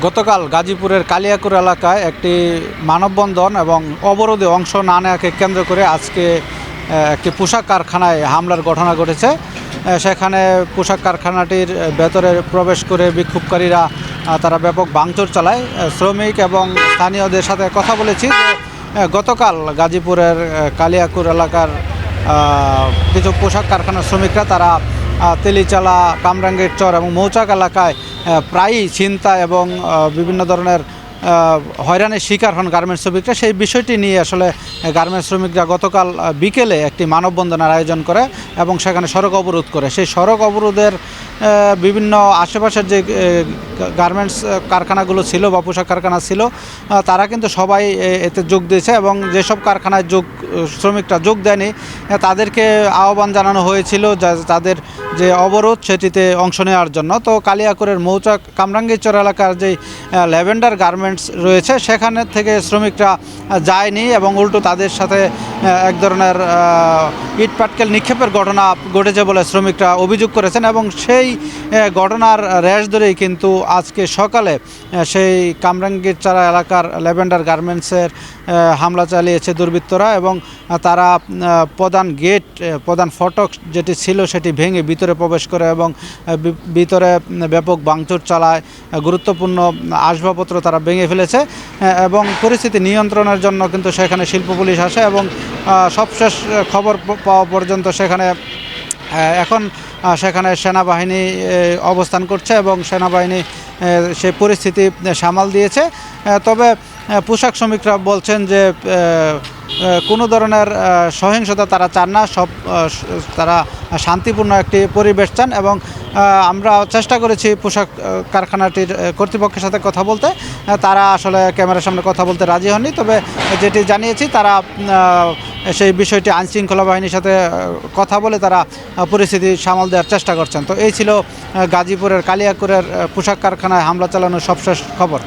গতকাল গাজীপুরের কালিয়াকুর এলাকায় একটি মানববন্ধন এবং অবরোধে অংশ না নেওয়াকে কেন্দ্র করে আজকে একটি পোশাক কারখানায় হামলার ঘটনা ঘটেছে। সেখানে পোশাক কারখানাটির ভেতরে প্রবেশ করে বিক্ষোভকারীরা তারা ব্যাপক ভাঙচুর চালায়। শ্রমিক এবং স্থানীয়দের সাথে কথা বলেছি যে গতকাল গাজীপুরের কালিয়াকুর এলাকার কিছু পোশাক কারখানার শ্রমিকরা তারা তেলিচালা, কামরাঙ্গীর চর এবং মৌচাক এলাকায় প্রায়ই ছিনতাই এবং বিভিন্ন ধরনের হয়রানির শিকার হন গার্মেন্টস শ্রমিকরা। সেই বিষয়টি নিয়ে আসলে গার্মেন্টস শ্রমিকরা গতকাল বিকেলে একটি মানববন্ধনের আয়োজন করে এবং সেখানে সড়ক অবরোধ করে। সেই সড়ক অবরোধের বিভিন্ন আশেপাশের যে গার্মেন্টস কারখানাগুলো ছিল বা পোশাক কারখানা ছিল তারা কিন্তু সবাই এতে যোগ দিয়েছে এবং যেসব কারখানায় শ্রমিকরা যোগ দেয়নি তাদেরকে আহ্বান জানানো হয়েছিল তাদের যে অবরোধ সেটিতে অংশ নেওয়ার জন্য। তো কালিয়াকুরের মৌচাক কামরাঙ্গীরচর এলাকার যে ল্যাভেন্ডার গার্মেন্টস রয়েছে সেখানে থেকে শ্রমিকরা যায়নি এবং উল্টো তাদের সাথে এক ধরনের ইট পাটকেল নিক্ষেপের ঘটনা ঘটেছে বলে শ্রমিকরা অভিযোগ করেছেন এবং সেই ঘটনার রেশ ধরেই কিন্তু আজকে সকালে সেই কামরাঙ্গীরচর এলাকার ল্যাভেন্ডার গার্মেন্টসের হামলা চালিয়েছে দুর্বৃত্তরা এবং তারা প্রধান ফটক যেটি ছিল সেটি ভেঙে ভিতরে প্রবেশ করে এবং ভিতরে ব্যাপক ভাঙচুর চালায়। গুরুত্বপূর্ণ আসবাবপত্র তারা ভেঙে ফেলেছে এবং পরিস্থিতি নিয়ন্ত্রণের জন্য কিন্তু সেখানে শিল্প পুলিশ আসে এবং সবশেষ খবর পাওয়া পর্যন্ত সেখানে সেনাবাহিনী অবস্থান করছে এবং সেনাবাহিনী সেই পরিস্থিতি সামাল দিয়েছে। তবে পোশাক শ্রমিকরা বলছেন যে কোনো ধরনের সহিংসতা তারা চান না, তারা শান্তিপূর্ণ একটি পরিবেশ চান এবং আমরা চেষ্টা করেছি পোশাক কারখানাটির কর্তৃপক্ষের সাথে কথা বলতে। তারা আসলে ক্যামেরার সামনে কথা বলতে রাজি হননি, তবে যেটি জানিয়েছি তারা সেই বিষয়টি আইনশৃঙ্খলা বাহিনীর সাথে কথা বলে তারা পরিস্থিতি সামাল দেওয়ার চেষ্টা করছেন। তো এই ছিল গাজীপুরের কালিয়াকুরের পোশাক কারখানায় হামলা চালানোর সবশেষ খবর।